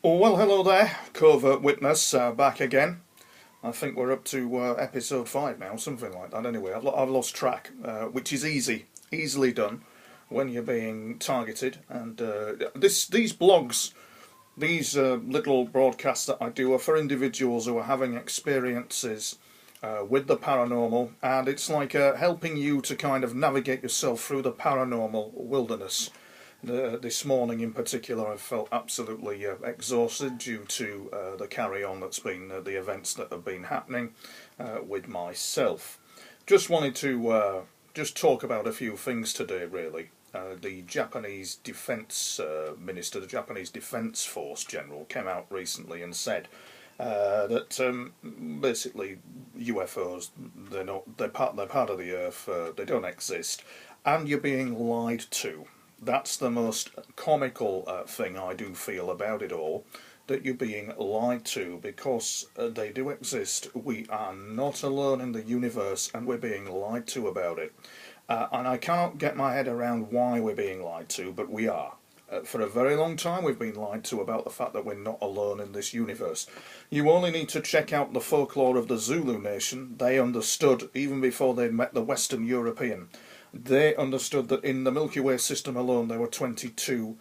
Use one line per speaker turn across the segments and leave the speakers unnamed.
Oh, well, hello there, Covert Witness, back again. I think we're up to episode 5 now, something like that. Anyway, I've lost track, which is easily done when you're being targeted. And these blogs, these little broadcasts that I do are for individuals who are having experiences with the paranormal, and it's like helping you to kind of navigate yourself through the paranormal wilderness. This morning in particular I felt absolutely exhausted due to the carry-on that's been, the events that have been happening with myself. Just wanted to just talk about a few things today, really. The Japanese Defence Minister, the Japanese Defence Force General, came out recently and said that basically UFOs, they're part of the Earth, they don't exist, and you're being lied to. That's the most comical thing I do feel about it all, that you're being lied to, because they do exist. We are not alone in the universe, and we're being lied to about it. And I cannot get my head around why we're being lied to, but we are. For a very long time we've been lied to about the fact that we're not alone in this universe. You only need to check out the folklore of the Zulu nation. They understood, even before they met the Western European, they understood that in the Milky Way system alone there were 22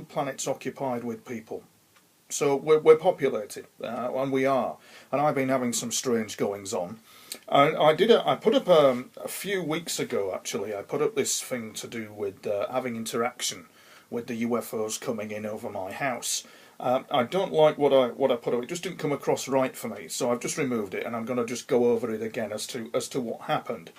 planets occupied with people. So we're populated, and we are. And I've been having some strange goings on. I put up a few weeks ago, actually, I put up this thing to do with having interaction with the UFOs coming in over my house. I don't like what I put up. It just didn't come across right for me, so I've just removed it, and I'm going to just go over it again as to what happened.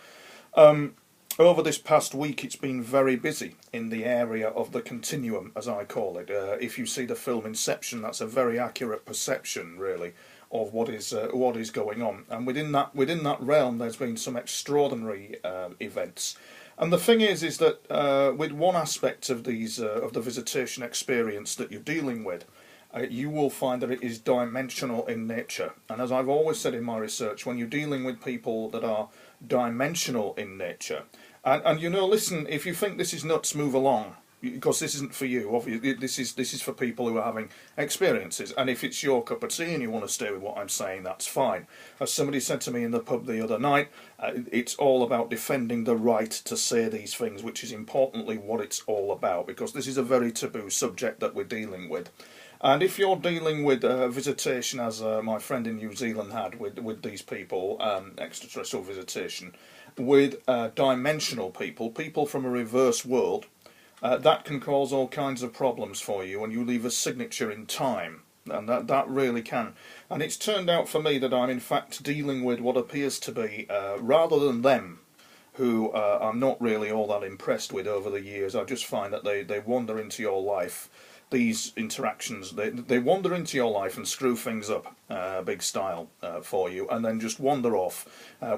Over this past week it's been very busy in the area of the continuum, as I call it. If you see the film Inception, that's a very accurate perception, really, of what is going on. And within that realm there's been some extraordinary events. And the thing is that with one aspect of these of the visitation experience that you're dealing with, you will find that it is dimensional in nature. And as I've always said in my research, when you're dealing with people that are dimensional in nature, and you know, listen, if you think this is nuts, move along, because this isn't for you. Obviously, this is for people who are having experiences. And if it's your cup of tea and you want to stay with what I'm saying, that's fine. As somebody said to me in the pub the other night, it's all about defending the right to say these things, which is importantly what it's all about, because this is a very taboo subject that we're dealing with. And if you're dealing with visitation, as my friend in New Zealand had with these people, extraterrestrial visitation, with dimensional people from a reverse world, that can cause all kinds of problems for you, and you leave a signature in time, and that really can. And it's turned out for me that I'm in fact dealing with what appears to be, rather than them, who I'm not really all that impressed with over the years. I just find that they wander into your life. These interactions, they wander into your life and screw things up big style for you, and then just wander off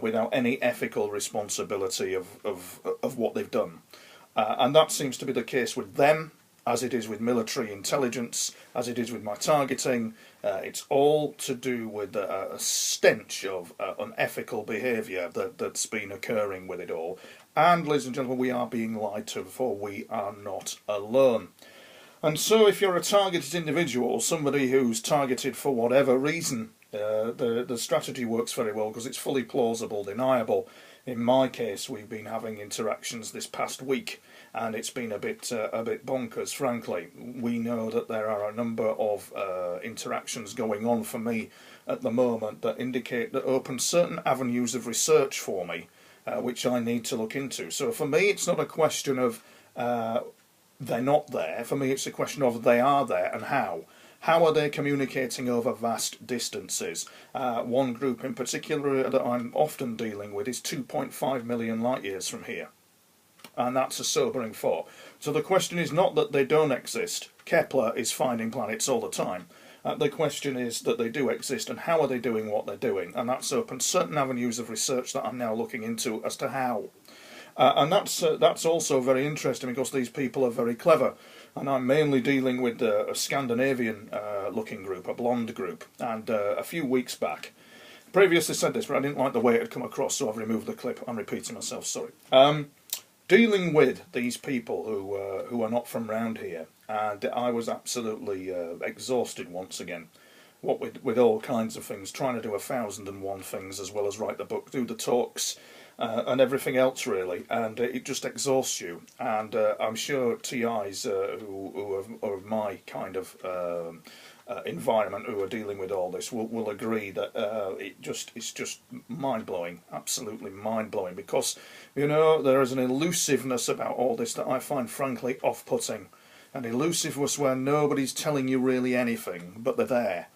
without any ethical responsibility of what they've done. And that seems to be the case with them, as it is with military intelligence, as it is with my targeting. It's all to do with a stench of unethical behaviour that's been occurring with it all. And, ladies and gentlemen, we are being lied to, for we are not alone. And so if you're a targeted individual, somebody who's targeted for whatever reason, the strategy works very well because it's fully plausible, deniable. In my case, we've been having interactions this past week, and it's been a bit bonkers, frankly. We know that there are a number of interactions going on for me at the moment that indicate, that open certain avenues of research for me, which I need to look into. So for me, it's not a question of they're not there. For me, it's a question of they are there, and how. How are they communicating over vast distances? One group in particular that I'm often dealing with is 2.5 million light years from here. And that's a sobering thought. So the question is not that they don't exist. Kepler is finding planets all the time. The question is that they do exist, and how are they doing what they're doing? And that's opened certain avenues of research that I'm now looking into as to how. And that's also very interesting, because these people are very clever. And I'm mainly dealing with a Scandinavian looking group, a blonde group. And a few weeks back, previously said this, but I didn't like the way it had come across, so I've removed the clip. I'm repeating myself, sorry. dealing with these people who are not from round here, and I was absolutely exhausted once again. What with all kinds of things, trying to do 1,001 things as well as write the book, do the talks, and everything else really, and it just exhausts you. And I'm sure TIs who are of my kind of environment, who are dealing with all this, will agree that it's just mind blowing, absolutely mind blowing. Because there is an elusiveness about all this that I find frankly off putting, an elusiveness where nobody's telling you really anything, but they're there.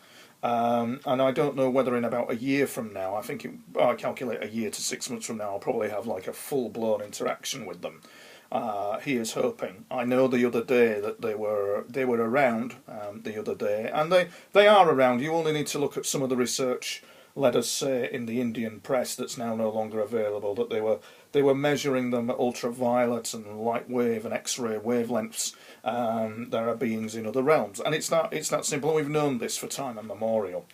And I don't know whether in about a year from now, I calculate a year to 6 months from now, I'll probably have like a full-blown interaction with them. Here's hoping. I know the other day that they were around the other day, and they are around. You only need to look at some of the research, let us say, in the Indian press that's now no longer available, that they were measuring them at ultraviolet and light wave and X-ray wavelengths. There are beings in other realms, and it's that simple. We've known this for time immemorial.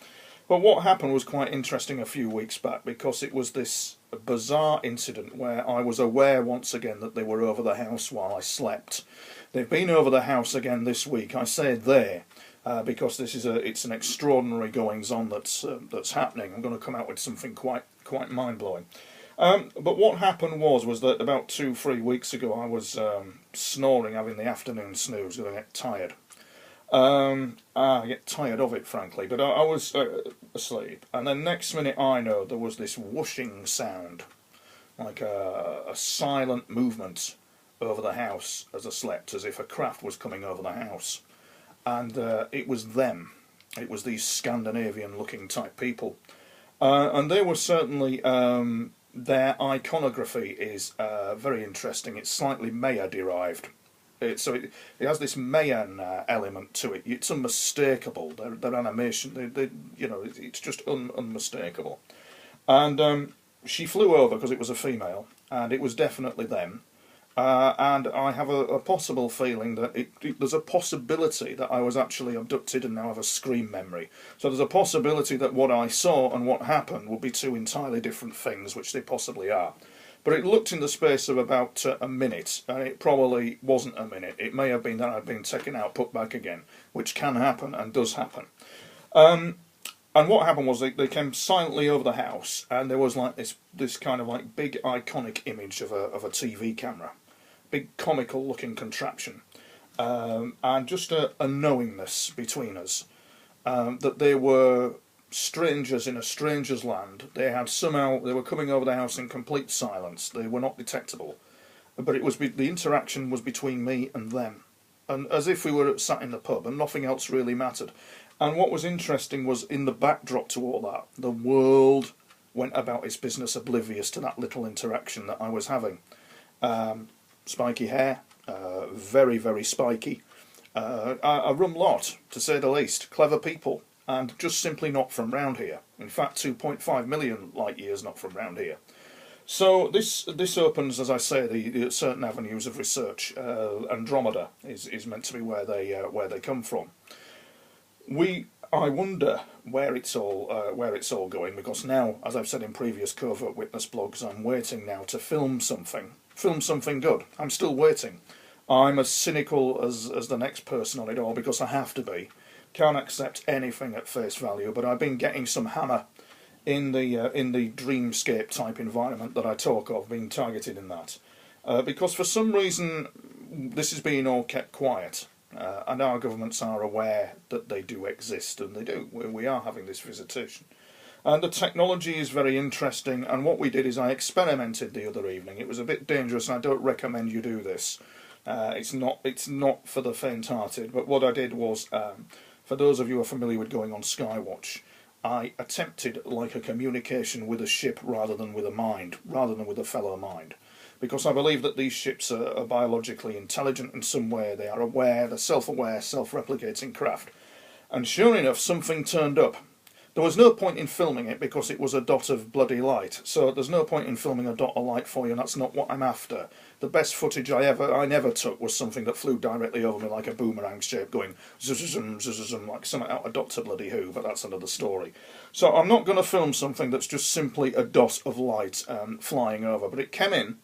But what happened was quite interesting a few weeks back, because it was this bizarre incident where I was aware once again that they were over the house while I slept. They've been over the house again this week. I say they because it's an extraordinary goings-on that's happening. I'm going to come out with something quite mind-blowing. But what happened was that about 2-3 weeks ago I was snoring, having the afternoon snooze, because I get tired. I get tired of it, frankly, but I was asleep, and then next minute I know there was this whooshing sound, like a silent movement over the house as I slept, as if a craft was coming over the house, and it was them. It was these Scandinavian-looking type people, and they were certainly, their iconography is very interesting. It's slightly Maya-derived. So it has this Mayan element to it. It's unmistakable. Their animation, it's just unmistakable. And she flew over because it was a female, and it was definitely them. And I have a possible feeling that there's a possibility that I was actually abducted and now have a scream memory. So there's a possibility that what I saw and what happened would be two entirely different things, which they possibly are. But it looked in the space of about a minute, and it probably wasn't a minute. It may have been that I'd been taken out, put back again, which can happen and does happen. And what happened was they came silently over the house, and there was like this kind of like big iconic image of a TV camera, big comical looking contraption, and just a knowingness between us that they were strangers in a stranger's land. They were coming over the house in complete silence. They were not detectable, but the interaction was between me and them, and as if we were sat in the pub and nothing else really mattered. And what was interesting was, in the backdrop to all that, the world went about its business oblivious to that little interaction that I was having. Spiky hair, very, very spiky, a rum lot, to say the least, clever people, and just simply not from round here. In fact, 2.5 million light years not from round here. So this opens, as I say, the certain avenues of research. Andromeda is meant to be where they come from. I wonder where it's all going, because now, as I've said in previous Covert Witness blogs, I'm waiting now to film something good. I'm still waiting. I'm as cynical as the next person on it all, because I have to be. Can't accept anything at face value, but I've been getting some hammer in the dreamscape type environment that I talk of, being targeted in that, because for some reason this is being all kept quiet, and our governments are aware that they do exist, and they do. We are having this visitation, and the technology is very interesting. And what we did is I experimented the other evening. It was a bit dangerous, and I don't recommend you do this. It's not for the faint-hearted. But what I did was, for those of you who are familiar with going on Skywatch, I attempted like a communication with a ship rather than with a mind, rather than with a fellow mind. Because I believe that these ships are biologically intelligent in some way. They are aware, they're self-aware, self-replicating craft. And sure enough, something turned up. There was no point in filming it because it was a dot of bloody light. So there's no point in filming a dot of light for you, and that's not what I'm after. The best footage I never took was something that flew directly over me like a boomerang shape, going zzzum, zzzum, like something out of Doctor Bloody Who, but that's another story. So I'm not going to film something that's just simply a dot of light flying over. But it came in,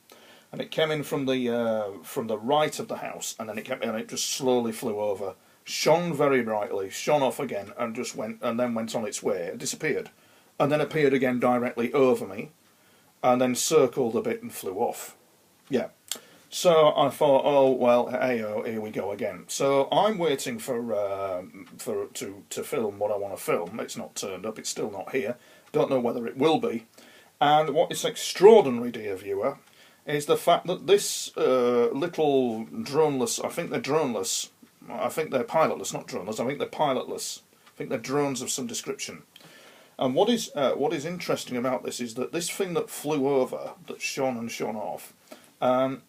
and it came in from the right of the house, and then it came in and it just slowly flew over, shone very brightly, shone off again, and just went, and then went on its way. It disappeared, and then appeared again directly over me, and then circled a bit and flew off. Yeah. So I thought, oh well, hey, oh, here we go again. So I'm waiting to film what I want to film. It's not turned up. It's still not here. Don't know whether it will be. And what is extraordinary, dear viewer, is the fact that this little droneless, I think they're droneless, I think they're pilotless, not droneless, I think they're pilotless. I think they're drones of some description. And what is interesting about this is that this thing that flew over, that shone and shone off,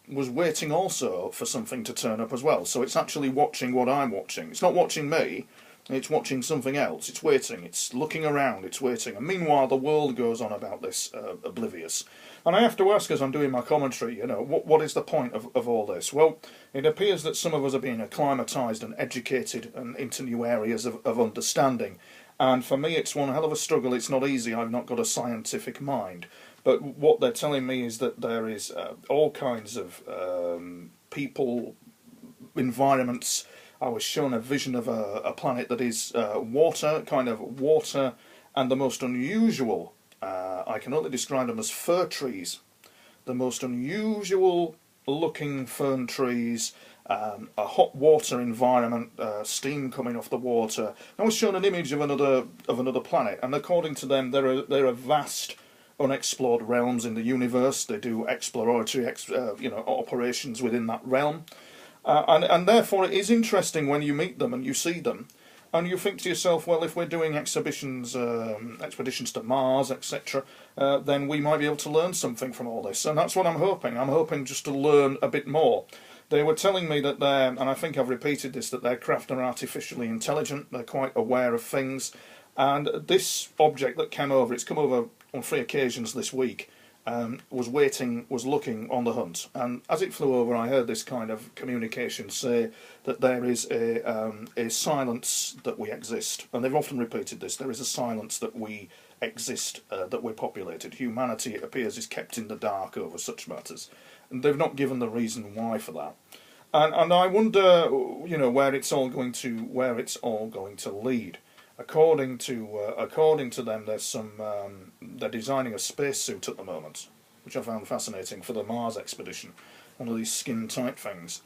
was waiting also for something to turn up as well. So it's actually watching what I'm watching. It's not watching me, it's watching something else. It's waiting, it's looking around, it's waiting. And meanwhile the world goes on about this, oblivious. And I have to ask, as I'm doing my commentary, you know, what is the point of all this? Well, it appears that some of us are being acclimatised and educated and into new areas of understanding. And for me it's one hell of a struggle. It's not easy. I've not got a scientific mind. But what they're telling me is that there is all kinds of people, environments. I was shown a vision of a planet that is water, kind of water, and the most unusual, I can only describe them as fir trees, the most unusual looking fern trees, a hot water environment, steam coming off the water. I was shown an image of another planet, and according to them there are vast unexplored realms in the universe. They do exploratory operations within that realm, and therefore it is interesting when you meet them and you see them, and you think to yourself, well, if we're doing expeditions to Mars, etc., then we might be able to learn something from all this. And that's what I'm hoping. I'm hoping just to learn a bit more. They were telling me that and I think I've repeated this, that their craft are artificially intelligent. They're quite aware of things. And this object that came over, it's come over on 3 occasions this week, was waiting, was looking on the hunt. And as it flew over, I heard this kind of communication say that there is a silence that we exist. And they've often repeated this. There is a silence that we exist, that we're populated. Humanity, it appears, is kept in the dark over such matters. And they've not given the reason why for that. And I wonder, you know, where it's all going to lead. According to them, there's some. They're designing a spacesuit at the moment, which I found fascinating, for the Mars expedition. One of these skin-tight things,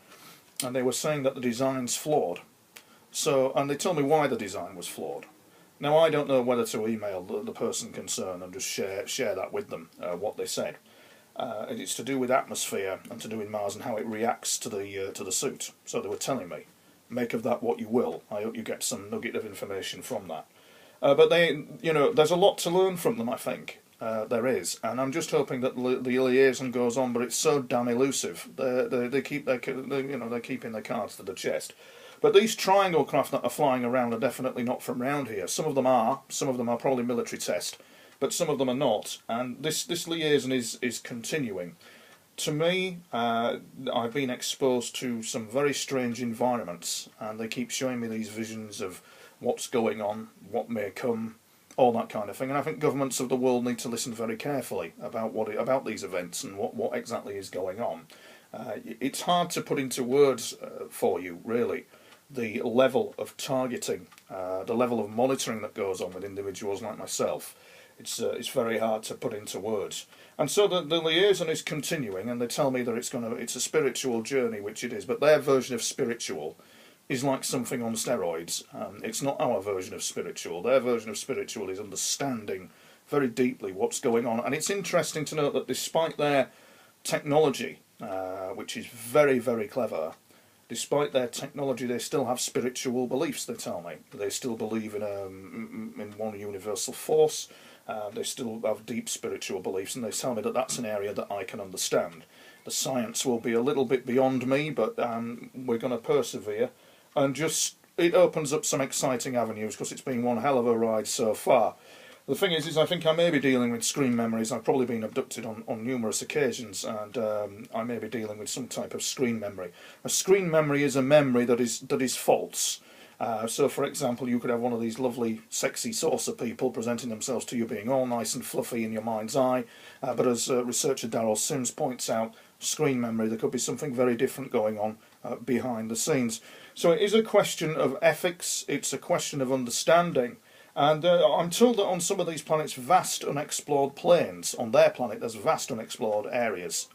and they were saying that the design's flawed. So, and they told me why the design was flawed. Now I don't know whether to email the person concerned and just share that with them, what they said. It's to do with atmosphere and to do with Mars and how it reacts to the suit. So they were telling me. Make of that what you will. I hope you get some nugget of information from that. But there's a lot to learn from them, I think. There is, and I'm just hoping that the liaison goes on. But it's so damn elusive. They're keeping their cards to the chest. But these triangle craft that are flying around are definitely not from round here. Some of them are. Some of them are probably military test, but some of them are not. And this liaison is continuing. To me, I've been exposed to some very strange environments, and they keep showing me these visions of what's going on, what may come, all that kind of thing. And I think governments of the world need to listen very carefully about these events and what exactly is going on. It's hard to put into words for you, really, the level of targeting, the level of monitoring that goes on with individuals like myself. It's very hard to put into words. And so the liaison is continuing, and they tell me that it's a spiritual journey, which it is, but their version of spiritual is like something on steroids. It's not our version of spiritual. Their version of spiritual is understanding very deeply what's going on. And it's interesting to note that despite their technology, which is very, very clever, despite their technology, they still have spiritual beliefs, they tell me. They still believe in one universal force. They still have deep spiritual beliefs, and they tell me that that's an area that I can understand. The science will be a little bit beyond me, but we're going to persevere, and it opens up some exciting avenues, because it's been one hell of a ride so far. The thing is I think I may be dealing with screen memories. I've probably been abducted on numerous occasions, and I may be dealing with some type of screen memory. A screen memory is a memory that is false. So, for example, you could have one of these lovely, sexy saucer people presenting themselves to you being all nice and fluffy in your mind's eye, but as researcher Darrell Sims points out, screen memory. There could be something very different going on behind the scenes. So it is a question of ethics, it's a question of understanding. And I'm told that on some of these planets, vast unexplored plains, on their planet there's vast unexplored areas.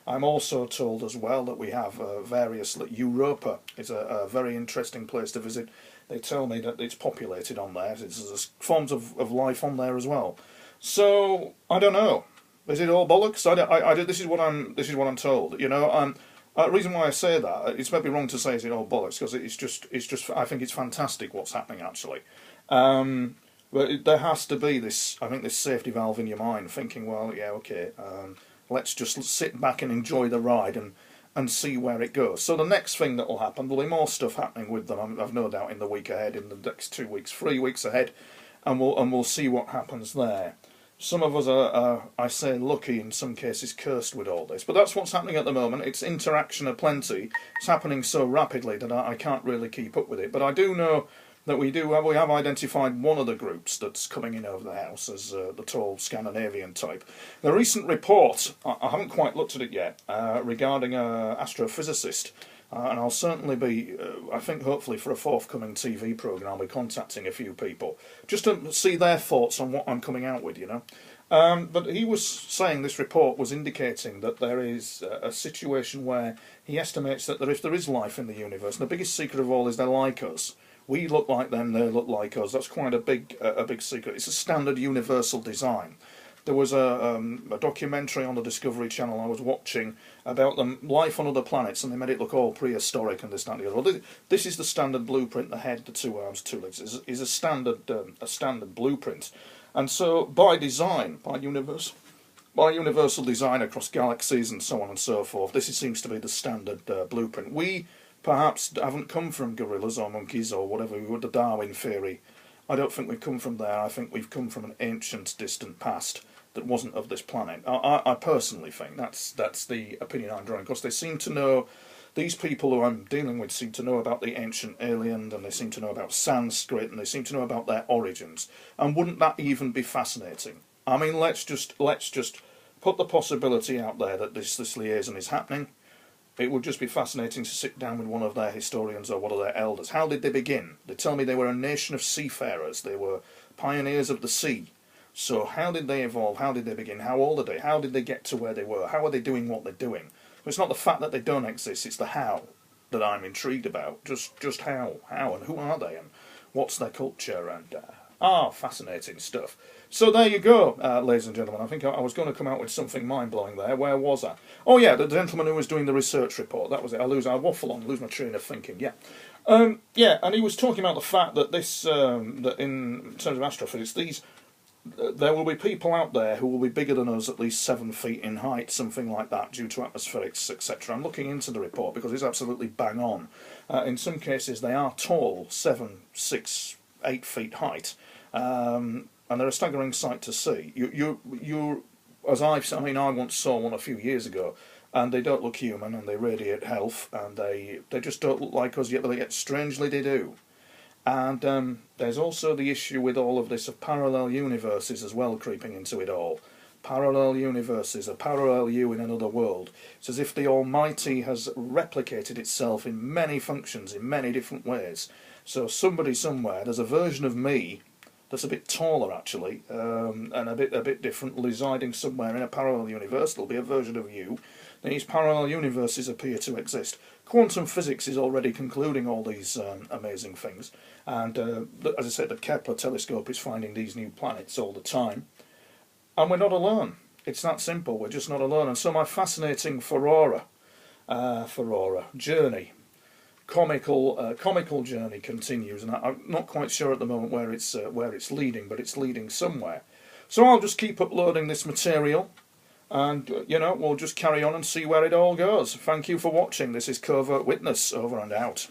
I'm also told as well that we have various, like Europa is a very interesting place to visit. They tell me that it's populated on there, there's forms of life on there as well. So, I don't know. Is it all bollocks? This is what I'm told. You know, the reason why I say that, it's maybe wrong to say is it all bollocks, because it's just I think it's fantastic what's happening actually. But there has to be this, I think, this safety valve in your mind, thinking, well, yeah, okay, let's just sit back and enjoy the ride and see where it goes. So the next thing that will happen, there'll be more stuff happening with them, I've no doubt, in the week ahead, in the next 2 weeks, 3 weeks ahead, and we'll see what happens there. Some of us are, I say, lucky, in some cases cursed with all this. But that's what's happening at the moment. It's interaction aplenty. It's happening so rapidly that I can't really keep up with it. But I do know that we have identified one of the groups that's coming in over the house as the tall Scandinavian type. The recent report, I haven't quite looked at it yet, regarding an astrophysicist. And I'll certainly be, I think hopefully for a forthcoming TV programme, I'll be contacting a few people, just to see their thoughts on what I'm coming out with, you know. But he was saying, this report was indicating that there is a situation where he estimates that if there is life in the universe, and the biggest secret of all is they're like us. We look like them, they look like us. That's quite a big secret. It's a standard universal design. There was a documentary on the Discovery Channel I was watching about life on other planets, and they made it look all prehistoric and this, that, and the other. Well, this is the standard blueprint. The head, the 2 arms, 2 legs is a standard blueprint, and so by design, by universal design across galaxies and so on and so forth, this seems to be the standard blueprint. We perhaps haven't come from gorillas or monkeys or whatever. We were the Darwin theory. I don't think we've come from there. I think we've come from an ancient, distant past that wasn't of this planet. I personally think that's the opinion I'm drawing, because they seem to know, these people who I'm dealing with seem to know about the ancient alien, and they seem to know about Sanskrit, and they seem to know about their origins. And wouldn't that even be fascinating? I mean, let's just put the possibility out there that this liaison is happening. It would just be fascinating to sit down with one of their historians or one of their elders. How did they begin? They tell me they were a nation of seafarers. They were pioneers of the sea. So how did they evolve? How did they begin? How old are they? How did they get to where they were? How are they doing what they're doing? It's not the fact that they don't exist, it's the how that I'm intrigued about. Just how and who are they, and what's their culture, and fascinating stuff. So there you go, ladies and gentlemen. I think I was going to come out with something mind-blowing there. Where was I? Oh yeah, the gentleman who was doing the research report. That was it. I waffle on, lose my train of thinking. Yeah. Yeah, and he was talking about the fact that that in terms of astrophysics, there will be people out there who will be bigger than us, at least 7 feet in height, something like that, due to atmospherics, etc. I'm looking into the report because it's absolutely bang on. In some cases, they are tall, 7, 6, 8 feet height, and they're a staggering sight to see. I once saw one a few years ago, and they don't look human, and they radiate health, and they just don't look like us, yet strangely they do. And there's also the issue with all of this of parallel universes as well creeping into it all. Parallel universes, a parallel you in another world. It's as if the Almighty has replicated itself in many functions, in many different ways. So somebody somewhere, there's a version of me that's a bit taller actually, and a bit different, residing somewhere in a parallel universe. There'll be a version of you. These parallel universes appear to exist. Quantum physics is already concluding all these amazing things, and as I said, the Kepler telescope is finding these new planets all the time, and we're not alone. It's that simple. We're just not alone. And so my fascinating Furora journey, comical journey continues, and I'm not quite sure at the moment where it's leading, but it's leading somewhere. So I'll just keep uploading this material. And, we'll just carry on and see where it all goes. Thank you for watching. This is Covert Witness, over and out.